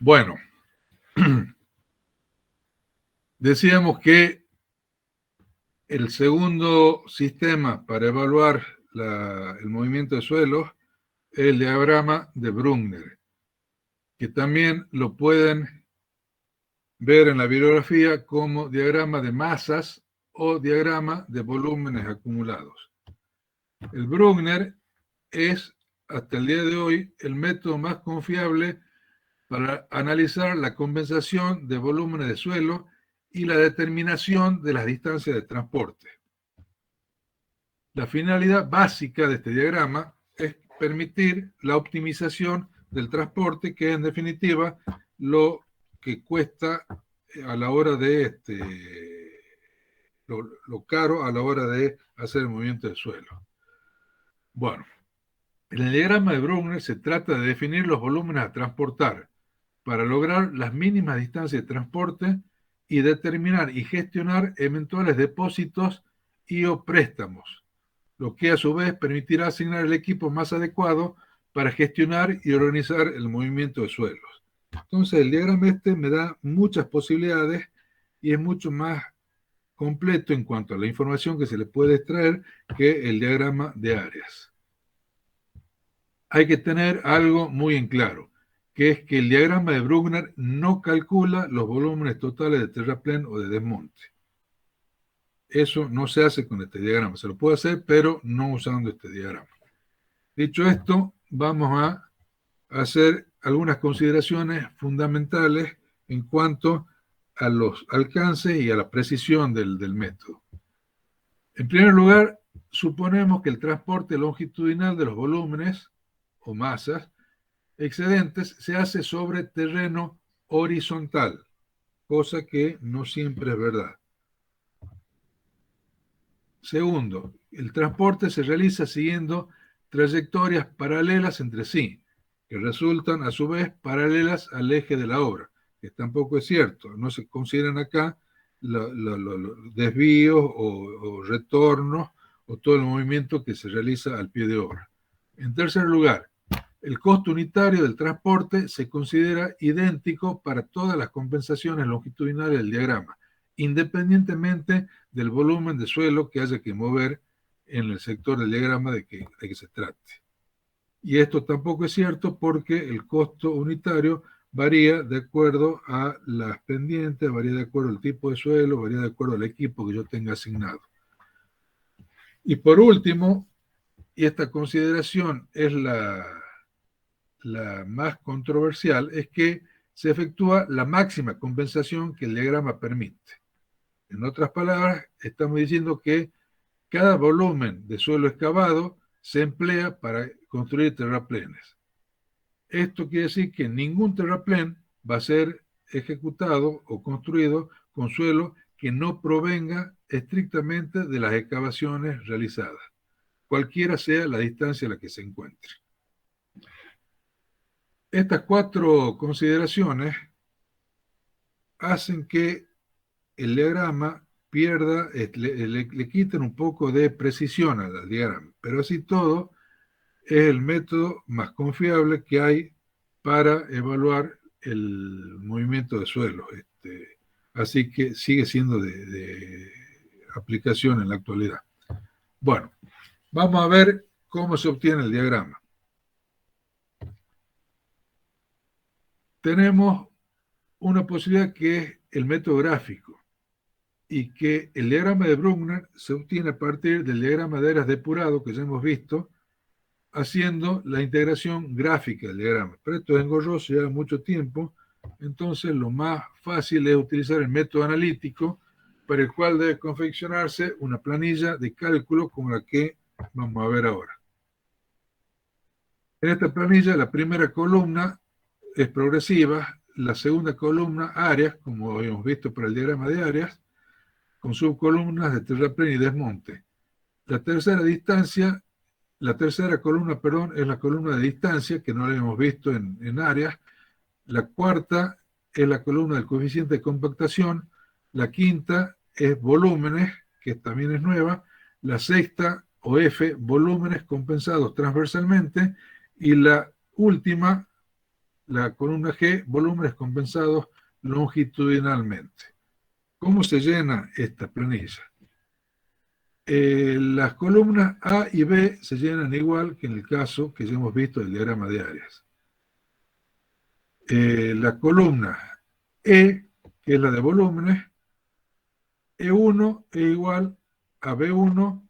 Bueno, decíamos que el segundo sistema para evaluar el movimiento de suelos es el diagrama de Brunner, que también lo pueden ver en la bibliografía como diagrama de masas o diagrama de volúmenes acumulados. El Brunner es, hasta el día de hoy, el método más confiable para analizar la compensación de volúmenes de suelo y la determinación de las distancias de transporte. La finalidad básica de este diagrama es permitir la optimización del transporte, que es en definitiva lo que cuesta a la hora de lo caro a la hora de hacer el movimiento del suelo. Bueno, en el diagrama de Brunner se trata de definir los volúmenes a transportar para lograr las mínimas distancias de transporte y determinar y gestionar eventuales depósitos y o préstamos, lo que a su vez permitirá asignar el equipo más adecuado para gestionar y organizar el movimiento de suelos. Entonces el diagrama me da muchas posibilidades y es mucho más completo en cuanto a la información que se le puede extraer que el diagrama de áreas. Hay que tener algo muy en claro, que es que el diagrama de Brunner no calcula los volúmenes totales de terraplén o de desmonte. Eso no se hace con este diagrama. Se lo puede hacer, pero no usando este diagrama. Dicho esto, vamos a hacer algunas consideraciones fundamentales en cuanto a los alcances y a la precisión del método. En primer lugar, suponemos que el transporte longitudinal de los volúmenes o masas excedentes se hace sobre terreno horizontal, cosa que no siempre es verdad. Segundo, el transporte se realiza siguiendo trayectorias paralelas entre sí, que resultan a su vez paralelas al eje de la obra, que tampoco es cierto. No se consideran acá los desvíos o retornos o todo el movimiento que se realiza al pie de obra. En tercer lugar, el costo unitario del transporte se considera idéntico para todas las compensaciones longitudinales del diagrama, independientemente del volumen de suelo que haya que mover en el sector del diagrama de que se trate. Y esto tampoco es cierto porque el costo unitario varía de acuerdo a las pendientes, varía de acuerdo al tipo de suelo, varía de acuerdo al equipo que yo tenga asignado. Y por último, y esta consideración es la más controversial, es que se efectúa la máxima compensación que el diagrama permite. En otras palabras, estamos diciendo que cada volumen de suelo excavado se emplea para construir terraplenes. Esto quiere decir que ningún terraplén va a ser ejecutado o construido con suelo que no provenga estrictamente de las excavaciones realizadas, cualquiera sea la distancia a la que se encuentre. Estas cuatro consideraciones hacen que el diagrama pierda, le quiten un poco de precisión al diagrama, pero así todo es el método más confiable que hay para evaluar el movimiento de suelo. Así que sigue siendo de aplicación en la actualidad. Bueno, vamos a ver cómo se obtiene el diagrama. Tenemos una posibilidad que es el método gráfico y que el diagrama de Brunner se obtiene a partir del diagrama de áreas depurado que ya hemos visto, haciendo la integración gráfica del diagrama. Pero esto es engorroso, lleva mucho tiempo, entonces lo más fácil es utilizar el método analítico, para el cual debe confeccionarse una planilla de cálculo como la que vamos a ver ahora. En esta planilla, la primera columna es progresiva, la segunda columna áreas, como habíamos visto para el diagrama de áreas, con subcolumnas de terraplén y desmonte. La tercera columna, es la columna de distancia, que no la hemos visto en áreas. La cuarta es la columna del coeficiente de compactación. La quinta es volúmenes, que también es nueva. La sexta, o F, volúmenes compensados transversalmente. Y la última la columna G, volúmenes compensados longitudinalmente. ¿Cómo se llena esta planilla? Las columnas A y B se llenan igual que en el caso que ya hemos visto del diagrama de áreas. La columna E, que es la de volúmenes, E1 es igual a B1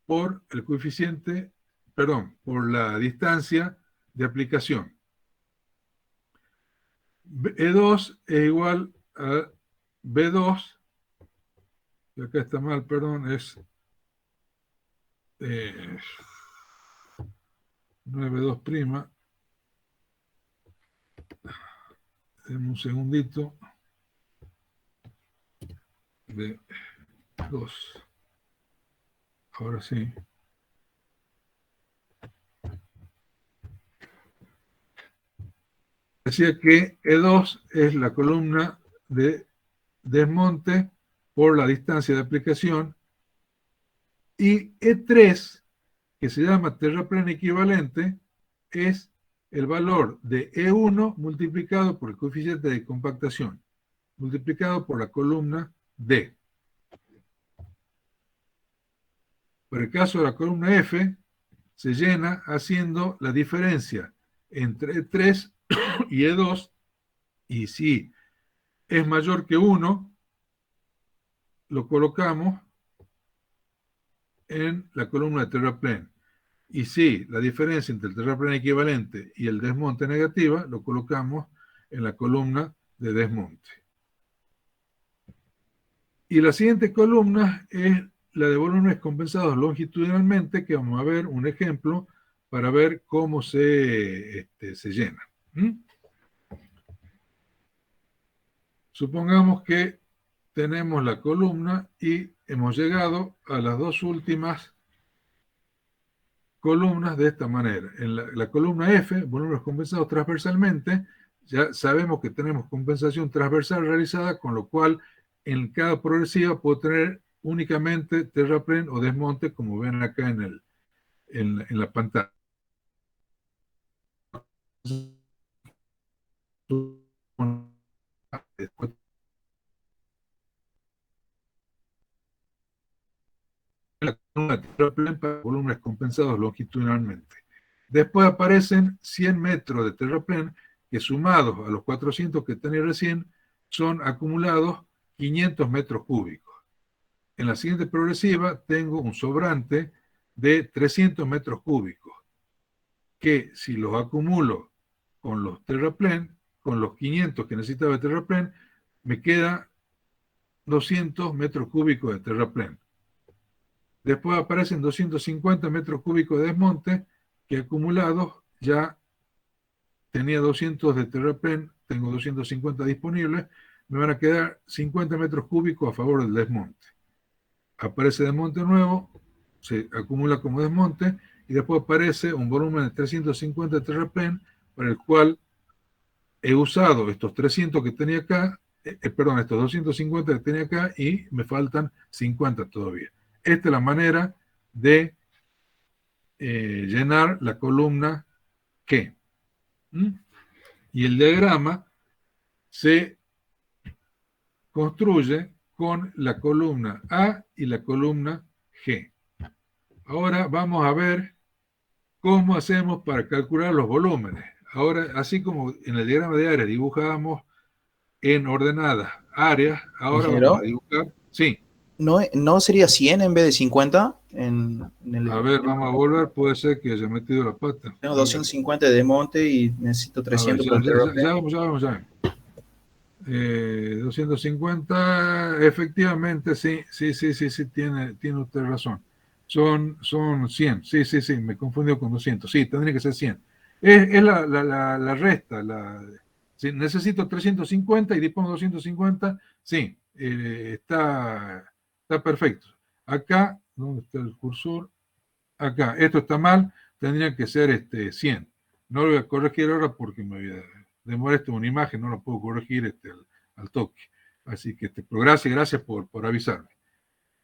por el coeficiente, perdón, por la distancia de aplicación. E2 es igual a B2, y acá está mal, perdón, es 9,2'. En un segundito. B2. Ahora sí. Decía que E2 es la columna de desmonte por la distancia de aplicación, y E3, que se llama terraplén equivalente, es el valor de E1 multiplicado por el coeficiente de compactación, multiplicado por la columna D. Por el caso de la columna F, se llena haciendo la diferencia entre E3 y E2, y si es mayor que 1, lo colocamos en la columna de terraplén. Y si la diferencia entre el terraplén equivalente y el desmonte negativa, lo colocamos en la columna de desmonte. Y la siguiente columna es la de volúmenes compensados longitudinalmente, que vamos a ver un ejemplo para ver cómo se llena. Supongamos que tenemos la columna y hemos llegado a las dos últimas columnas de esta manera. En la columna F, volúmenes compensados transversalmente, ya sabemos que tenemos compensación transversal realizada, con lo cual en cada progresiva puedo tener únicamente terraplén o desmonte, como ven acá en la pantalla. La columna de terraplén para volúmenes compensados longitudinalmente. Después aparecen 100 metros de terraplén que, sumados a los 400 que tenía recién, son acumulados 500 metros cúbicos. En la siguiente progresiva tengo un sobrante de 300 metros cúbicos, que si los acumulo con los terraplén, con los 500 que necesitaba de terraplén, me queda 200 metros cúbicos de terraplén. Después aparecen 250 metros cúbicos de desmonte, que acumulados ya tenía 200 de terraplén, tengo 250 disponibles, me van a quedar 50 metros cúbicos a favor del desmonte. Aparece desmonte nuevo, se acumula como desmonte, y después aparece un volumen de 350 de terraplén, para el cual he usado estos 300 que tenía acá, perdón, estos 250 que tenía acá, y me faltan 50 todavía. Esta es la manera de llenar la columna G. Y el diagrama se construye con la columna A y la columna G. Ahora vamos a ver cómo hacemos para calcular los volúmenes. Ahora, así como en el diagrama de áreas dibujábamos en ordenadas áreas, ahora vamos a Ingeniero, dibujar. Sí. ¿no sería 100 en vez de 50? A ver, vamos a volver. Puede ser que haya metido la pata. Tengo A ver, 250 de monte y necesito a ver, 300 para el terraplén. ya vamos. 250, efectivamente, sí, tiene usted razón. Son 100, sí, me confundió con 200, sí, tendría que ser 100. Es la resta, si necesito 350 y dispongo 250, sí, está perfecto. Acá, ¿dónde está el cursor? Acá, esto está mal, tendría que ser 100. No lo voy a corregir ahora porque me demora una imagen, no lo puedo corregir al toque. Así que, pero gracias por avisarme.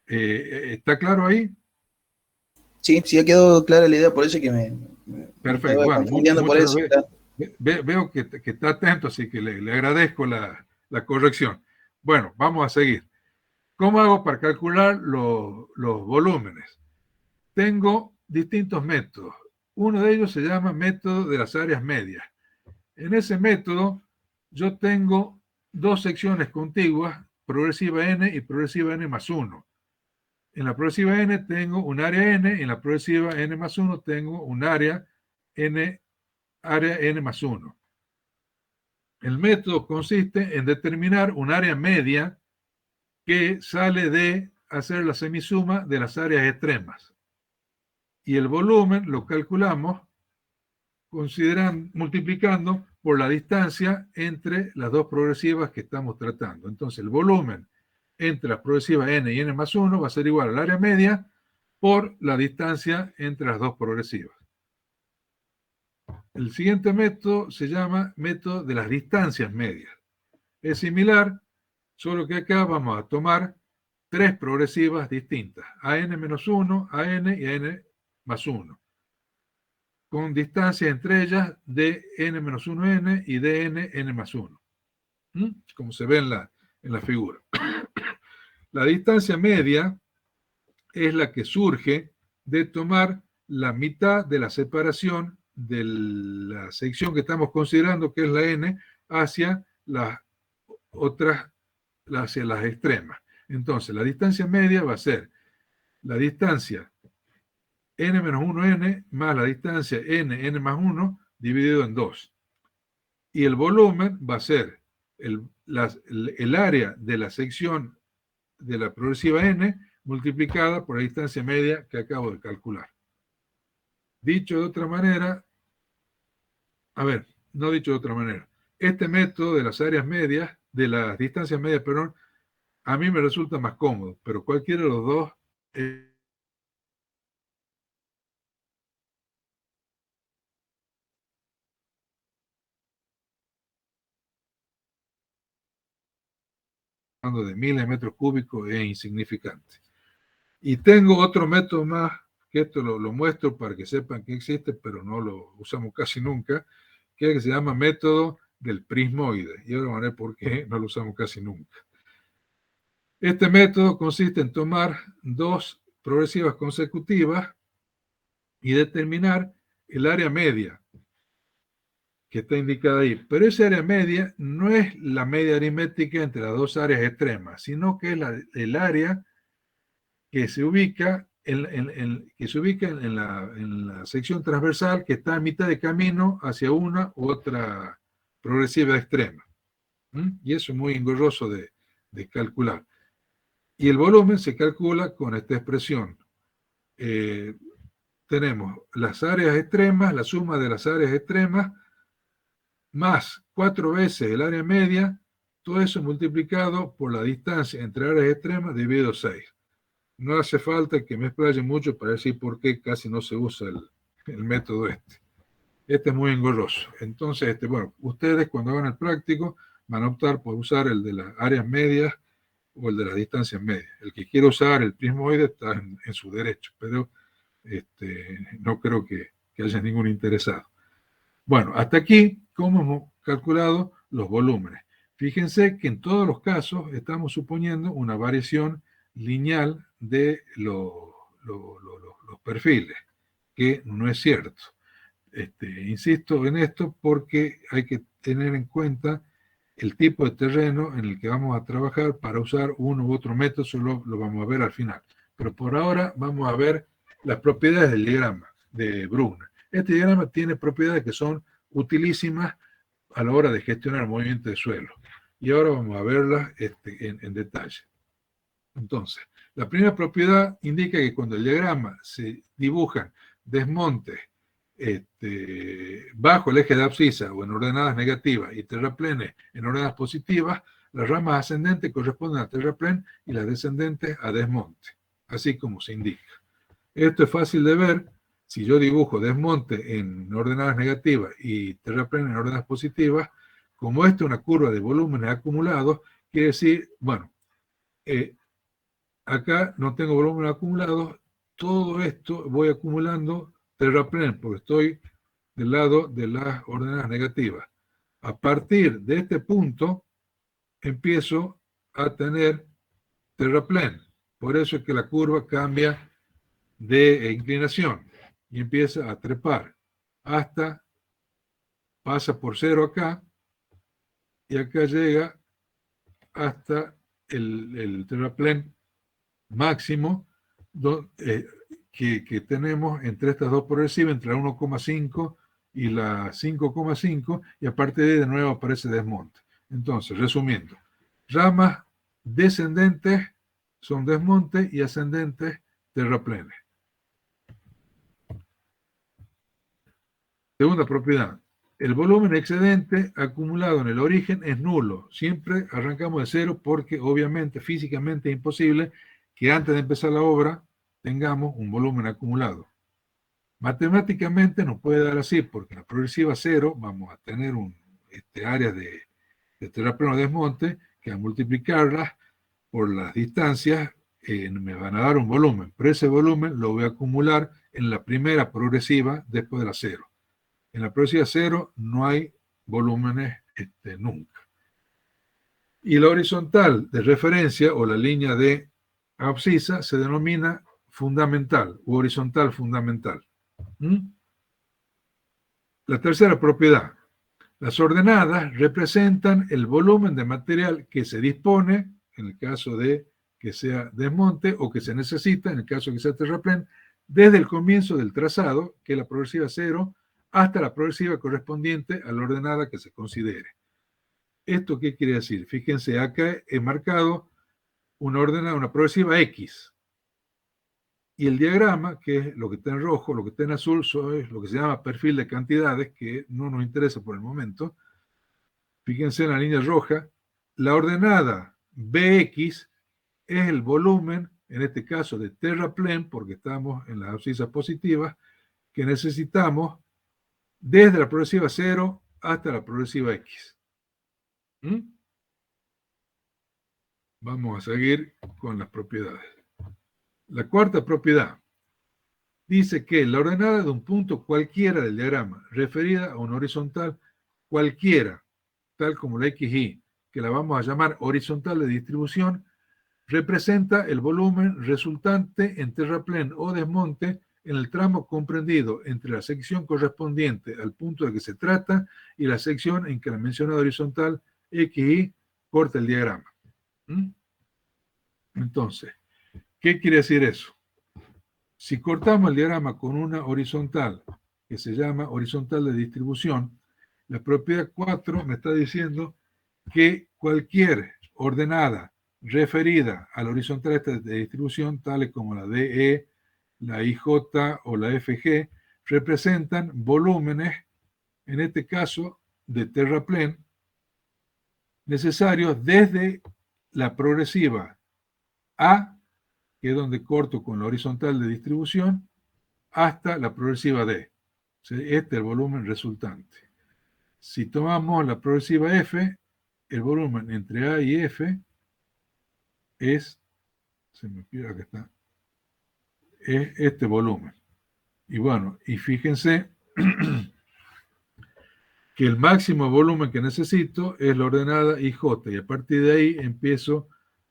¿Está claro ahí? Sí, sí, ya quedó clara la idea, por eso que me Perfecto, estaba bueno, confundiendo por muchas eso. veces. Veo que está atento, así que le agradezco la corrección. Bueno, vamos a seguir. ¿Cómo hago para calcular los volúmenes? Tengo distintos métodos. Uno de ellos se llama método de las áreas medias. En ese método yo tengo dos secciones contiguas, progresiva n y progresiva n más 1. En la progresiva n tengo un área n, y en la progresiva n más 1 tengo un área n más 1. El método consiste en determinar un área media que sale de hacer la semisuma de las áreas extremas. Y el volumen lo calculamos multiplicando por la distancia entre las dos progresivas que estamos tratando. Entonces, el volumen entre las progresivas n y n más 1 va a ser igual al área media por la distancia entre las dos progresivas. El siguiente método se llama método de las distancias medias. Es similar, solo que acá vamos a tomar tres progresivas distintas, AN-1, AN y AN más 1, con distancias entre ellas de n-1n y de n más 1, como se ve en la figura. La distancia media es la que surge de tomar la mitad de la separación de la sección que estamos considerando, que es la n, hacia las otras, hacia las extremas. Entonces, la distancia media va a ser la distancia n-1n más la distancia n más 1 dividido en 2. Y el volumen va a ser el área de la sección de la progresiva n multiplicada por la distancia media que acabo de calcular. Dicho de otra manera, no dicho de otra manera, este método de las áreas medias, de las distancias medias, perdón, a mí me resulta más cómodo, pero cualquiera de los dos de miles de metros cúbicos es insignificante. Y tengo otro método más, que esto lo muestro para que sepan que existe, pero no lo usamos casi nunca, que se llama método del prismoide. Y ahora van a ver por qué no lo usamos casi nunca. Este método consiste en tomar dos progresivas consecutivas y determinar el área media que está indicada ahí. Pero esa área media no es la media aritmética entre las dos áreas extremas, sino que es el área que se ubica en la sección transversal que está a mitad de camino hacia una u otra progresiva extrema. Y eso es muy engorroso de calcular. Y el volumen se calcula con esta expresión. Tenemos las áreas extremas, la suma de las áreas extremas, más 4 veces el área media, todo eso multiplicado por la distancia entre áreas extremas dividido 6. No hace falta que me explaye mucho para decir por qué casi no se usa el método este. Este es muy engorroso. Entonces, bueno, ustedes cuando hagan el práctico van a optar por usar el de las áreas medias o el de las distancias medias. El que quiera usar el prismoide está en su derecho, pero no creo que haya ningún interesado. Bueno, hasta aquí, ¿cómo hemos calculado los volúmenes? Fíjense que en todos los casos estamos suponiendo una variación lineal de los perfiles, que no es cierto. Insisto en esto porque hay que tener en cuenta el tipo de terreno en el que vamos a trabajar para usar uno u otro método, solo lo vamos a ver al final. Pero por ahora vamos a ver las propiedades del diagrama de Brugner. Este diagrama tiene propiedades que son utilísimas a la hora de gestionar el movimiento de suelo. Y ahora vamos a verlas en detalle. Entonces, la primera propiedad indica que cuando el diagrama se dibujan desmontes bajo el eje de abscisa o en ordenadas negativas y terraplenes en ordenadas positivas, las ramas ascendentes corresponden a terraplén y las descendentes a desmonte, así como se indica. Esto es fácil de ver. Si yo dibujo desmonte en ordenadas negativas y terraplén en ordenadas positivas, como esta es una curva de volúmenes acumulados, quiere decir, bueno, acá no tengo volúmenes acumulados, todo esto voy acumulando terraplén, porque estoy del lado de las ordenadas negativas. A partir de este punto empiezo a tener terraplén. Por eso es que la curva cambia de inclinación y empieza a trepar hasta, pasa por cero acá y acá llega hasta el terraplén máximo que tenemos entre estas dos progresivas, entre la 1,5 y la 5,5, y a partir de ahí de nuevo aparece desmonte. Entonces, resumiendo, ramas descendentes son desmontes y ascendentes terraplenes. Segunda propiedad. El volumen excedente acumulado en el origen es nulo. Siempre arrancamos de cero porque obviamente físicamente es imposible que antes de empezar la obra tengamos un volumen acumulado. Matemáticamente nos puede dar así, porque en la progresiva cero vamos a tener áreas de terrapleno desmonte que al multiplicarlas por las distancias me van a dar un volumen, pero ese volumen lo voy a acumular en la primera progresiva después de la cero. En la progresiva cero no hay volúmenes nunca. Y la horizontal de referencia o la línea de abscisa se denomina fundamental u horizontal fundamental. La tercera propiedad. Las ordenadas representan el volumen de material que se dispone, en el caso de que sea desmonte, o que se necesita, en el caso de que sea terraplén, desde el comienzo del trazado, que es la progresiva cero, hasta la progresiva correspondiente a la ordenada que se considere. ¿Esto qué quiere decir? Fíjense, acá he marcado una ordenada, una progresiva X. Y el diagrama, que es lo que está en rojo, lo que está en azul, es lo que se llama perfil de cantidades, que no nos interesa por el momento. Fíjense en la línea roja, la ordenada Bx es el volumen, en este caso de terraplén, porque estamos en las abscisas positivas, que necesitamos desde la progresiva 0 hasta la progresiva X. Vamos a seguir con las propiedades. La cuarta propiedad dice que la ordenada de un punto cualquiera del diagrama, referida a un horizontal cualquiera, tal como la XY, que la vamos a llamar horizontal de distribución, representa el volumen resultante en terraplén o desmonte en el tramo comprendido entre la sección correspondiente al punto de que se trata y la sección en que la mencionada horizontal XY corta el diagrama. Entonces, ¿qué quiere decir eso? Si cortamos el diagrama con una horizontal que se llama horizontal de distribución, la propiedad 4 me está diciendo que cualquier ordenada referida a la horizontal de distribución, tales como la DE, la IJ o la FG, representan volúmenes, en este caso de terraplén, necesarios desde la progresiva A, que es donde corto con la horizontal de distribución, hasta la progresiva D. Este es el volumen resultante. Si tomamos la progresiva F, el volumen entre A y F es, se me pierde que está, es este volumen. Y bueno, y fíjense que el máximo volumen que necesito es la ordenada IJ, y a partir de ahí empiezo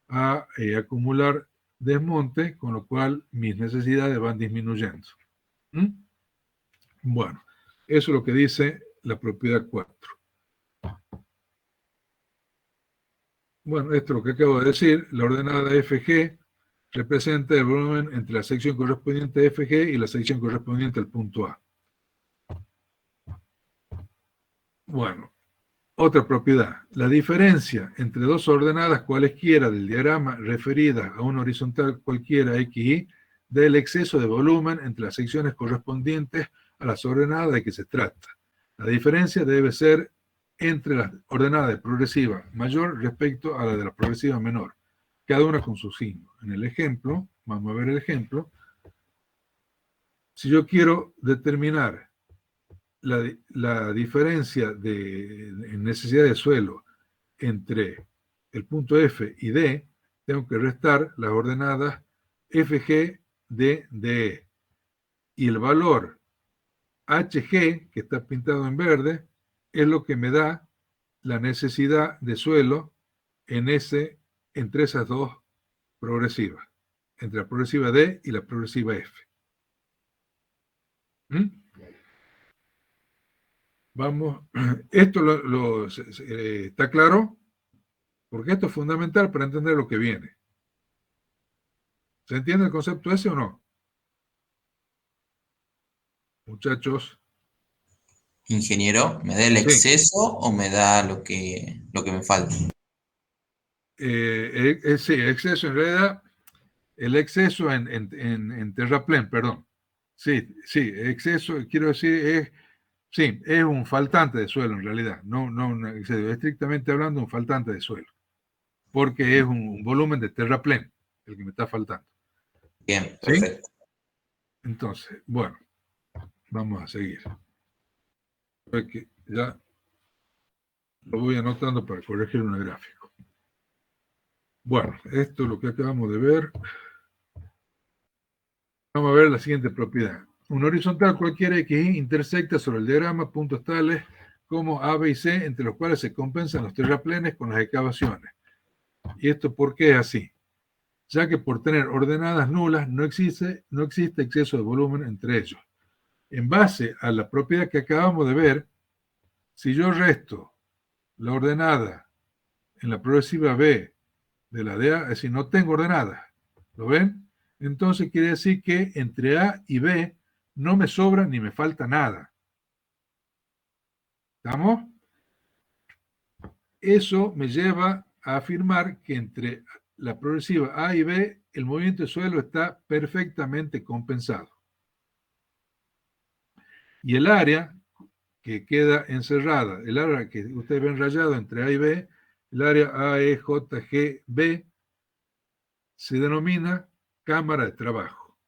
a acumular desmonte, con lo cual mis necesidades van disminuyendo. Bueno, eso es lo que dice la propiedad 4. Bueno, esto es lo que acabo de decir. La ordenada FG representa el volumen entre la sección correspondiente a FG y la sección correspondiente al punto A. Bueno, otra propiedad. La diferencia entre dos ordenadas cualesquiera del diagrama referidas a una horizontal cualquiera XY da el exceso de volumen entre las secciones correspondientes a las ordenadas de que se trata. La diferencia debe ser entre las ordenadas de progresiva mayor respecto a la de la progresiva menor, cada una con su signo. En el ejemplo, vamos a ver el ejemplo. Si yo quiero determinar la diferencia en necesidad de suelo entre el punto F y D, tengo que restar las ordenadas FG de DE. Y el valor HG, que está pintado en verde, es lo que me da la necesidad de suelo entre esas dos progresivas, entre la progresiva D y la progresiva F. ¿Mm? Vamos, esto está claro, porque esto es fundamental para entender lo que viene. ¿Se entiende el concepto ese o no? Muchachos. Ingeniero, ¿me da el Sí. exceso o me da lo que me falta? Sí, exceso en realidad, el exceso en terraplén, perdón. Sí, sí, exceso, quiero decir, sí, es un faltante de suelo en realidad, no un exceso, estrictamente hablando un faltante de suelo, porque es un volumen de terraplén el que me está faltando. Bien, ¿Sí? perfecto. Entonces, bueno, vamos a seguir. Porque ya lo voy anotando para corregir un gráfico. Bueno, esto es lo que acabamos de ver. Vamos a ver la siguiente propiedad. Un horizontal cualquiera XY intersecta sobre el diagrama puntos tales como A, B y C, entre los cuales se compensan los terraplenes con las excavaciones. ¿Y esto por qué es así? Ya que por tener ordenadas nulas no existe exceso de volumen entre ellos. En base a la propiedad que acabamos de ver, si yo resto la ordenada en la progresiva B de la de A, es decir, no tengo ordenadas, ¿lo ven? Entonces quiere decir que entre A y B no me sobra ni me falta nada. ¿Estamos? Eso me lleva a afirmar que entre la progresiva A y B el movimiento de suelo está perfectamente compensado. Y el área que queda encerrada, el área que ustedes ven rayado entre A y B, el área AEJGB, se denomina cámara de trabajo.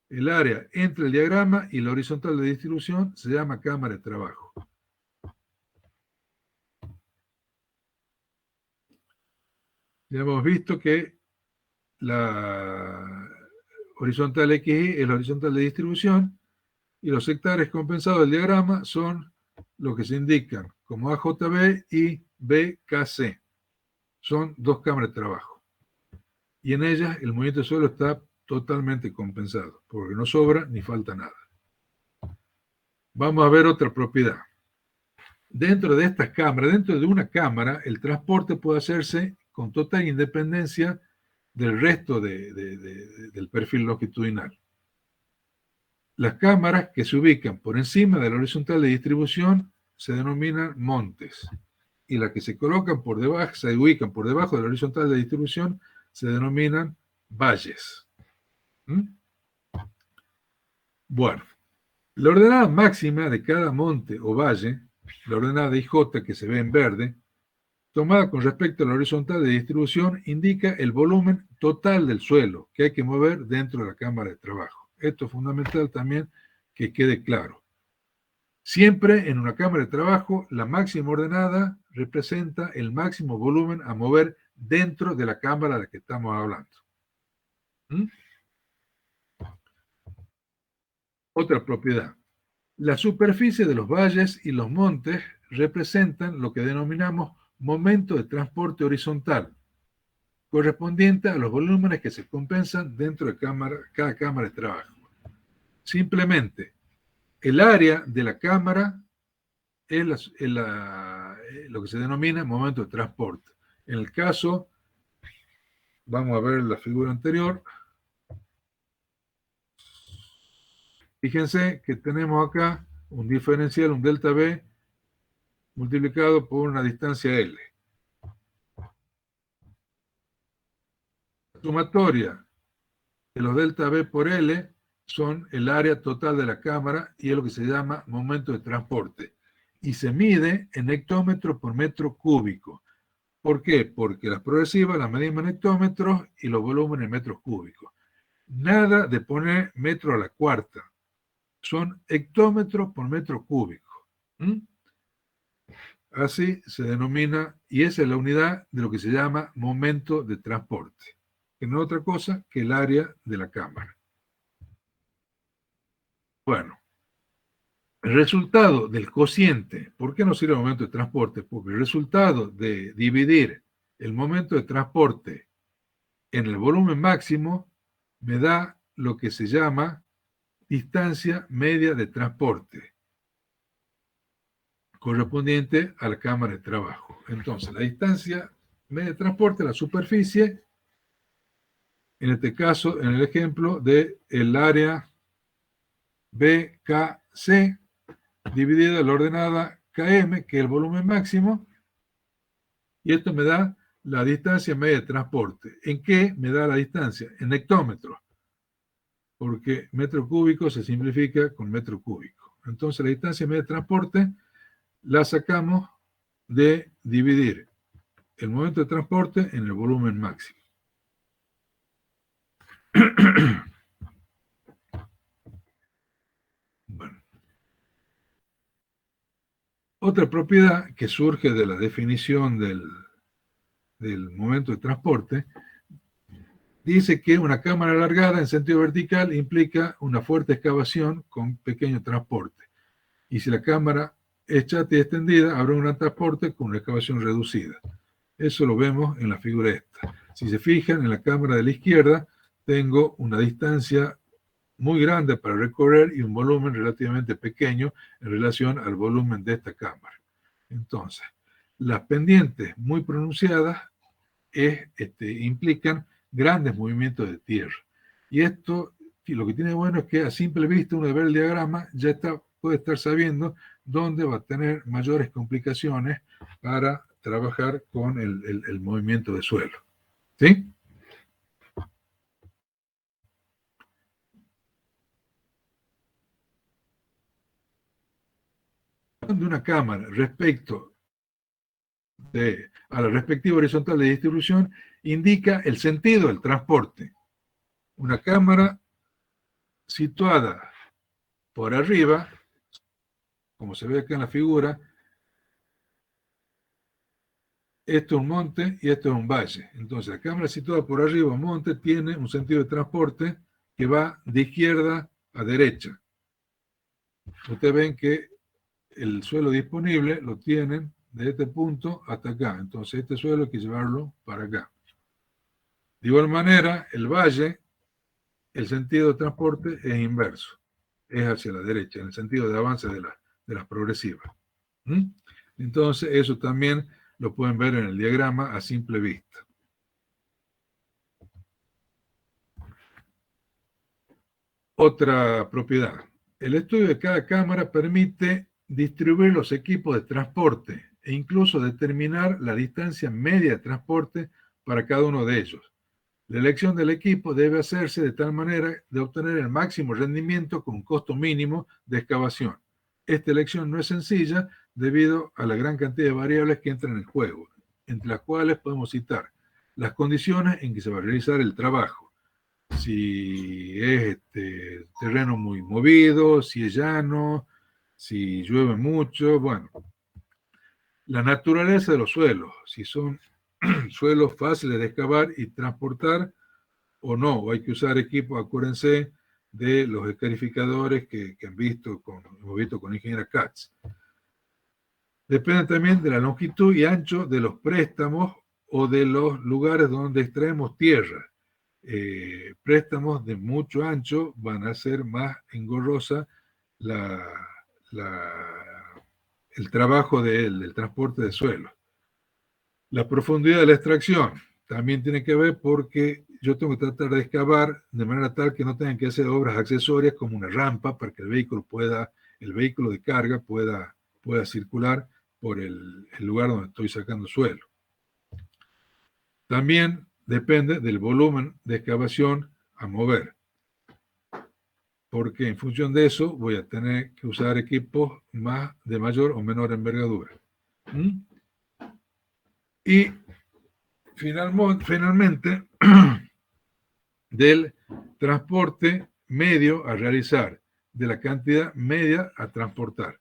El área entre el diagrama y la horizontal de distribución se llama cámara de trabajo. Ya hemos visto que la horizontal XY es la horizontal de distribución y los sectores compensados del diagrama son los que se indican como AJB y BKC. Son dos cámaras de trabajo. Y en ellas el movimiento de suelo está totalmente compensado, porque no sobra ni falta nada. Vamos a ver otra propiedad. Dentro de estas cámaras, dentro de una cámara, el transporte puede hacerse con total independencia del resto del perfil longitudinal. Las cámaras que se ubican por encima de la horizontal de distribución se denominan montes, y las que se colocan por debajo, se ubican por debajo de la horizontal de distribución, se denominan valles. ¿Mm? Bueno, la ordenada máxima de cada monte o valle, la ordenada IJ que se ve en verde, tomada con respecto a la horizontal de distribución, indica el volumen total del suelo que hay que mover dentro de la cámara de trabajo. Esto es fundamental también que quede claro. Siempre en una cámara de trabajo, la máxima ordenada representa el máximo volumen a mover dentro de la cámara de la que estamos hablando. ¿Mm? Otra propiedad. La superficie de los valles y los montes representan lo que denominamos momento de transporte horizontal, correspondiente a los volúmenes que se compensan dentro de cada cámara de trabajo. Simplemente, el área de la cámara es lo que se denomina momento de transporte. En el caso, vamos a ver la figura anterior. Fíjense que tenemos acá un diferencial, un delta B, multiplicado por una distancia L. La sumatoria de los delta B por L son el área total de la cámara y es lo que se llama momento de transporte. Y se mide en hectómetros por metro cúbico. ¿Por qué? Porque las progresivas las medimos en hectómetros y los volúmenes en metros cúbicos. Nada de poner metro a la cuarta. Son hectómetros por metro cúbico. ¿Mm? Así se denomina, y esa es la unidad de lo que se llama momento de transporte, que no es otra cosa que el área de la cámara. Bueno, El resultado del cociente, ¿por qué no sirve el momento de transporte? Porque el resultado de dividir el momento de transporte en el volumen máximo me da lo que se llama distancia media de transporte, correspondiente a la cámara de trabajo. Entonces, la distancia media de transporte, la superficie, en este caso, en el ejemplo del área BKC, dividida la ordenada km, que es el volumen máximo, y esto me da la distancia media de transporte. ¿En qué me da la distancia? En hectómetros, porque metro cúbico se simplifica con metro cúbico. Entonces la distancia media de transporte la sacamos de dividir el momento de transporte en el volumen máximo. Bueno. Otra propiedad que surge de la definición del momento de transporte dice que una cámara alargada en sentido vertical implica una fuerte excavación con pequeño transporte. Y si la cámara es chata y extendida, habrá un gran transporte con una excavación reducida. Eso lo vemos en la figura esta. Si se fijan, en la cámara de la izquierda tengo una distancia muy grande para recorrer y un volumen relativamente pequeño en relación al volumen de esta cámara. Entonces, las pendientes muy pronunciadas implican grandes movimientos de tierra. Y esto, lo que tiene bueno es que a simple vista uno de ver el diagrama ya puede estar sabiendo dónde va a tener mayores complicaciones para trabajar con el movimiento de suelo. ¿Sí? De una cámara respecto a la respectiva horizontal de distribución indica el sentido del transporte. Una cámara situada por arriba, como se ve acá en la figura, esto es un monte y esto es un valle. Entonces la cámara situada por arriba, un monte, tiene un sentido de transporte que va de izquierda a derecha. Ustedes ven que el suelo disponible lo tienen de este punto hasta acá. Entonces este suelo hay que llevarlo para acá. De igual manera, el valle, el sentido de transporte es inverso. Es hacia la derecha, en el sentido de avance de las progresivas. Entonces eso también lo pueden ver en el diagrama a simple vista. Otra propiedad. El estudio de cada cámara permite distribuir los equipos de transporte e incluso determinar la distancia media de transporte para cada uno de ellos. La elección del equipo debe hacerse de tal manera de obtener el máximo rendimiento con un costo mínimo de excavación. Esta elección no es sencilla debido a la gran cantidad de variables que entran en juego, entre las cuales podemos citar las condiciones en que se va a realizar el trabajo. Si es terreno muy movido, si es llano, si llueve mucho, bueno. La naturaleza de los suelos, si son suelos fáciles de excavar y transportar o no, o hay que usar equipos, acuérdense de los escarificadores que hemos visto con ingeniera Katz. Depende también de la longitud y ancho de los préstamos o de los lugares donde extraemos tierra. Préstamos de mucho ancho van a hacer más engorrosa el trabajo del transporte de suelo. La profundidad de la extracción también tiene que ver porque yo tengo que tratar de excavar de manera tal que no tengan que hacer obras accesorias como una rampa para que el vehículo de carga pueda circular por el lugar donde estoy sacando suelo. También depende del volumen de excavación a mover, porque en función de eso voy a tener que usar equipos de mayor o menor envergadura. Y finalmente, del transporte medio a realizar, de la cantidad media a transportar.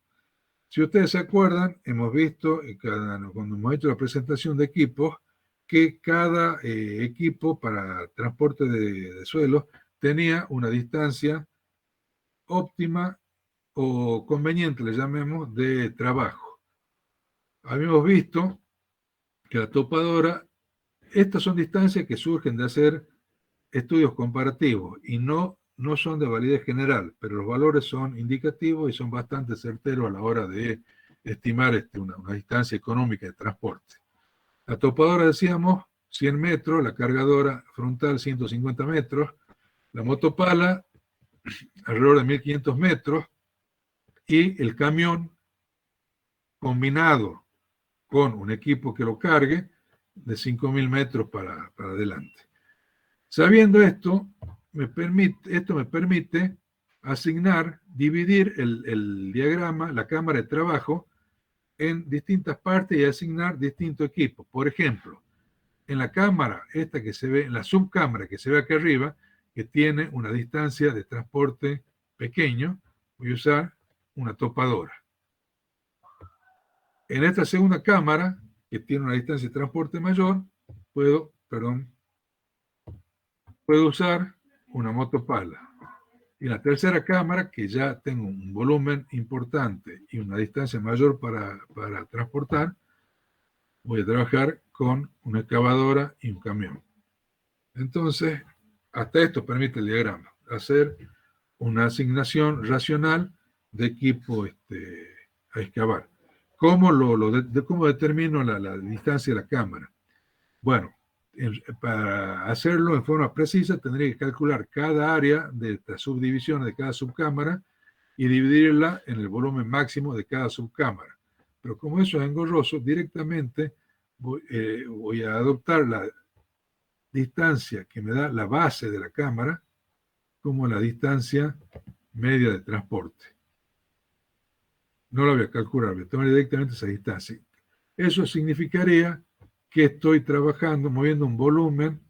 Si ustedes se acuerdan, hemos visto cuando hemos hecho la presentación de equipos, que cada equipo para transporte de suelo tenía una distancia óptima o conveniente, le llamemos, de trabajo. Habíamos visto que la topadora, estas son distancias que surgen de hacer estudios comparativos y no son de validez general, pero los valores son indicativos y son bastante certeros a la hora de estimar una distancia económica de transporte. La topadora, decíamos, 100 metros, la cargadora frontal 150 metros, la motopala alrededor de 1500 metros y el camión combinado con un equipo que lo cargue de 5000 metros para adelante. Sabiendo esto, me permite asignar, dividir el diagrama, la cámara de trabajo, en distintas partes y asignar distintos equipos. Por ejemplo, en la cámara, esta que se ve, en la subcámara que se ve aquí arriba, que tiene una distancia de transporte pequeño, voy a usar una topadora. En esta segunda cámara, que tiene una distancia de transporte mayor, puedo usar una motopala. Y en la tercera cámara, que ya tengo un volumen importante y una distancia mayor para transportar, voy a trabajar con una excavadora y un camión. Entonces, hasta esto permite el diagrama, hacer una asignación racional de equipo a excavar. ¿Cómo cómo determino la distancia de la cámara? Bueno, para hacerlo en forma precisa tendría que calcular cada área de esta subdivisión de cada subcámara y dividirla en el volumen máximo de cada subcámara. Pero como eso es engorroso, directamente voy a adoptar la distancia que me da la base de la cámara como la distancia media de transporte. No la voy a calcular, voy a tomar directamente esa distancia. Eso significaría que estoy trabajando, moviendo un volumen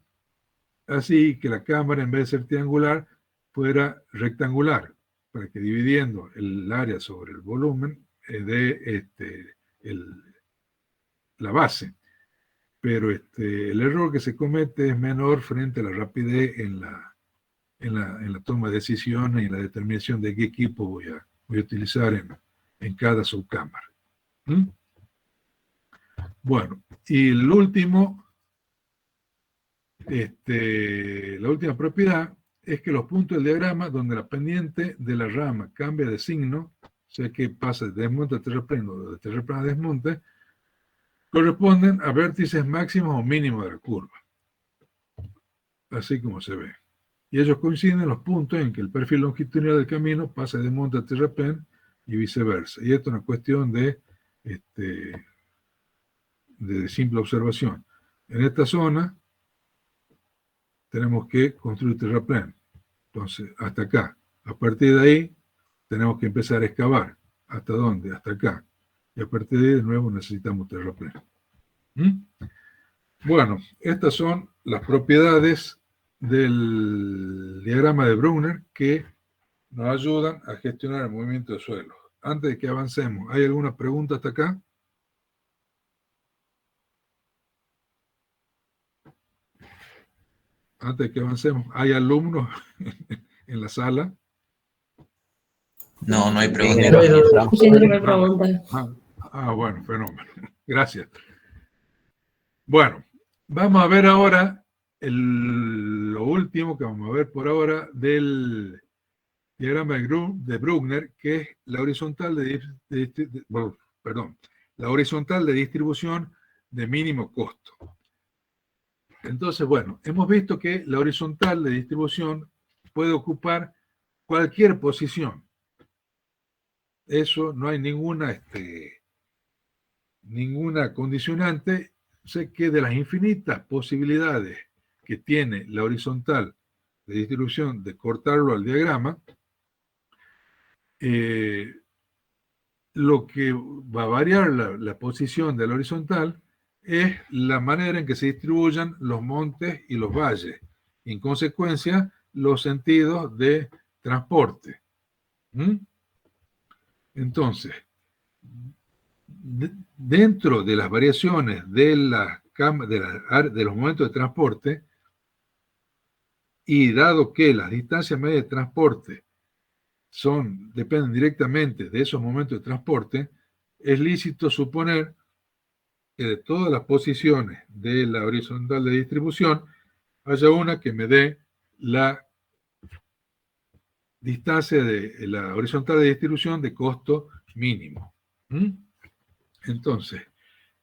así que la cámara, en vez de ser triangular, fuera rectangular, para que dividiendo el área sobre el volumen dé la base. Pero el error que se comete es menor frente a la rapidez en la toma de decisiones y la determinación de qué equipo voy a utilizar en cada subcámara. ¿Mm? Bueno, y el último, la última propiedad es que los puntos del diagrama donde la pendiente de la rama cambia de signo, o sea que pasa de desmonte a terraplano o de terraplano a desmonte, corresponden a vértices máximos o mínimos de la curva, así como se ve. Y ellos coinciden en los puntos en que el perfil longitudinal del camino pasa de desmonte a terraplén y viceversa. Y esto es una cuestión de simple observación. En esta zona tenemos que construir terraplén. Entonces, hasta acá. A partir de ahí, tenemos que empezar a excavar. ¿Hasta dónde? Hasta acá. Y a partir de ahí, de nuevo, necesitamos terraplén. ¿Mm? Bueno, estas son las propiedades del diagrama de Brunner que nos ayudan a gestionar el movimiento de suelo. Antes de que avancemos, ¿hay alguna pregunta hasta acá? Antes de que avancemos, ¿hay alumnos en la sala? No, no hay pregunta. Sí, no me preguntan. Bueno, fenómeno. Gracias. Bueno, vamos a ver ahora lo último que vamos a ver por ahora del diagrama de Brunner, que es la horizontal la horizontal de distribución de mínimo costo. Entonces, bueno, hemos visto que la horizontal de distribución puede ocupar cualquier posición. Eso no hay ninguna condicionante. Sé que de las infinitas posibilidades que tiene la horizontal de distribución de cortarlo al diagrama, lo que va a variar la posición de la horizontal es la manera en que se distribuyan los montes y los valles, y en consecuencia los sentidos de transporte. Entonces, dentro de las variaciones de los momentos de transporte, y dado que las distancias medias de transporte dependen directamente de esos momentos de transporte, es lícito suponer que de todas las posiciones de la horizontal de distribución haya una que me dé la distancia de la horizontal de distribución de costo mínimo. Entonces,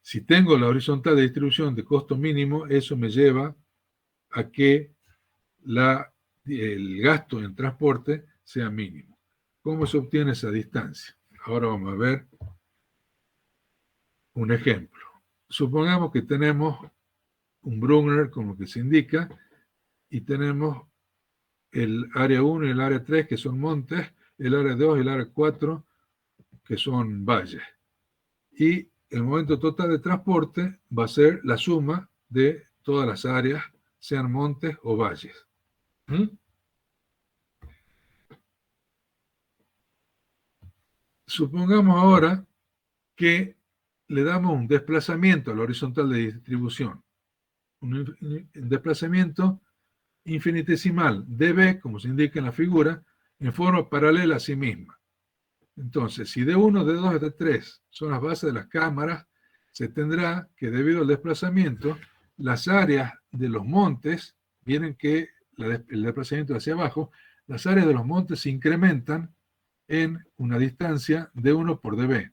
si tengo la horizontal de distribución de costo mínimo, eso me lleva a que el gasto en transporte sea mínimo. ¿Cómo se obtiene esa distancia? Ahora vamos a ver un ejemplo. Supongamos que tenemos un Brunner, como que se indica, y tenemos el área 1 y el área 3, que son montes, el área 2 y el área 4, que son valles. Y el momento total de transporte va a ser la suma de todas las áreas, sean montes o valles. Supongamos ahora que le damos un desplazamiento a la horizontal de distribución. Un desplazamiento infinitesimal dB, como se indica en la figura, en forma paralela a sí misma. Entonces, si D1, D2 y D3 son las bases de las cámaras, se tendrá que, debido al desplazamiento, las áreas de los montes, vienen que el desplazamiento hacia abajo, las áreas de los montes se incrementan en una distancia de 1 por dB,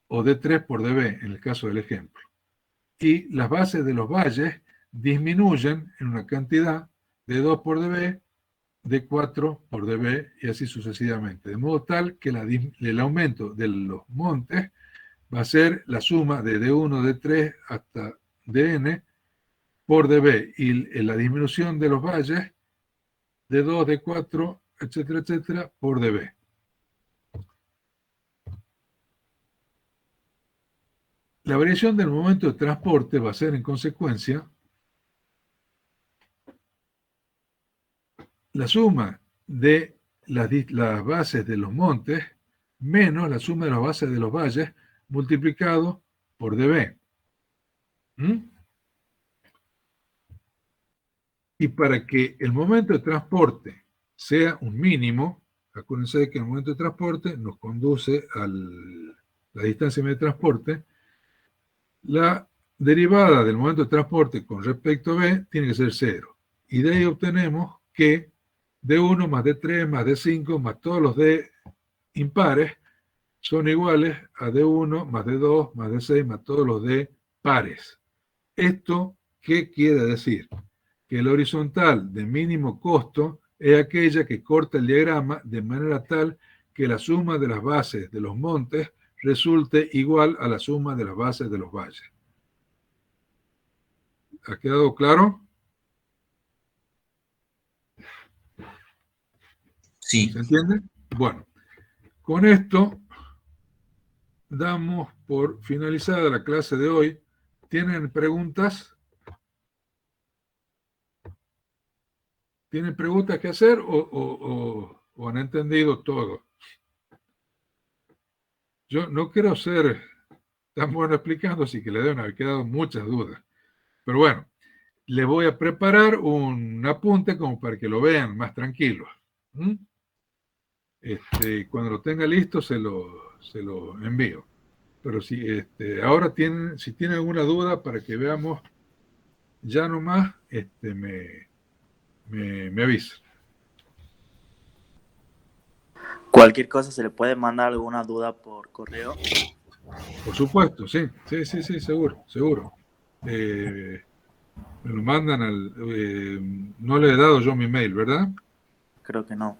o de 3 por dB, en el caso del ejemplo. Y las bases de los valles disminuyen en una cantidad de 2 por dB, de 4 por dB, y así sucesivamente. De modo tal que el aumento de los montes va a ser la suma de D1, D3 hasta Dn por dB, y la disminución de los valles de 2, de 4, etcétera, etcétera, por dB. La variación del momento de transporte va a ser, en consecuencia, la suma de las bases de los montes menos la suma de las bases de los valles multiplicado por dB. Y para que el momento de transporte sea un mínimo, acuérdense de que el momento de transporte nos conduce a la distancia media de transporte, la derivada del momento de transporte con respecto a B tiene que ser 0. Y de ahí obtenemos que D1 más D3 más D5 más todos los D impares son iguales a D1 más D2 más D6 más todos los D pares. ¿Esto qué quiere decir? Que la horizontal de mínimo costo es aquella que corta el diagrama de manera tal que la suma de las bases de los montes resulte igual a la suma de las bases de los valles. ¿Ha quedado claro? Sí. ¿Se entiende? Bueno, con esto damos por finalizada la clase de hoy. ¿Tienen preguntas? ¿Tienen preguntas que hacer o han entendido todo? Yo no quiero ser tan bueno explicando, así que le deben haber quedado muchas dudas. Pero bueno, les voy a preparar un apunte como para que lo vean más tranquilos. Cuando lo tenga listo se lo envío. Pero si ahora si tienen alguna duda para que veamos ya nomás, me avisan. Cualquier cosa se le puede mandar alguna duda por correo. Por supuesto, sí, seguro. Me lo mandan no le he dado yo mi mail, ¿verdad? Creo que no.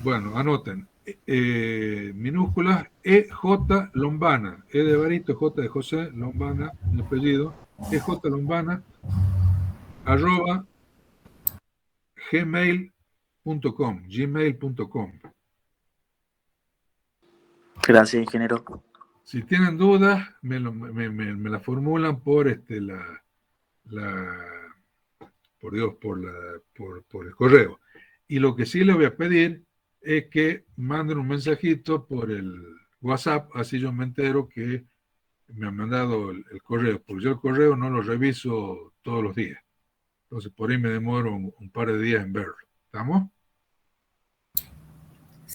Bueno, anoten. Minúsculas EJ Lombana. E de Barito, J de José, Lombana, mi apellido. EJ Lombana, @ gmail.com. Gracias, ingeniero. Si tienen dudas, me la formulan por por Dios, por el correo. Y lo que sí les voy a pedir es que manden un mensajito por el WhatsApp, así yo me entero que me han mandado el correo, porque yo el correo no lo reviso todos los días. Entonces por ahí me demoro un par de días en verlo. ¿Estamos?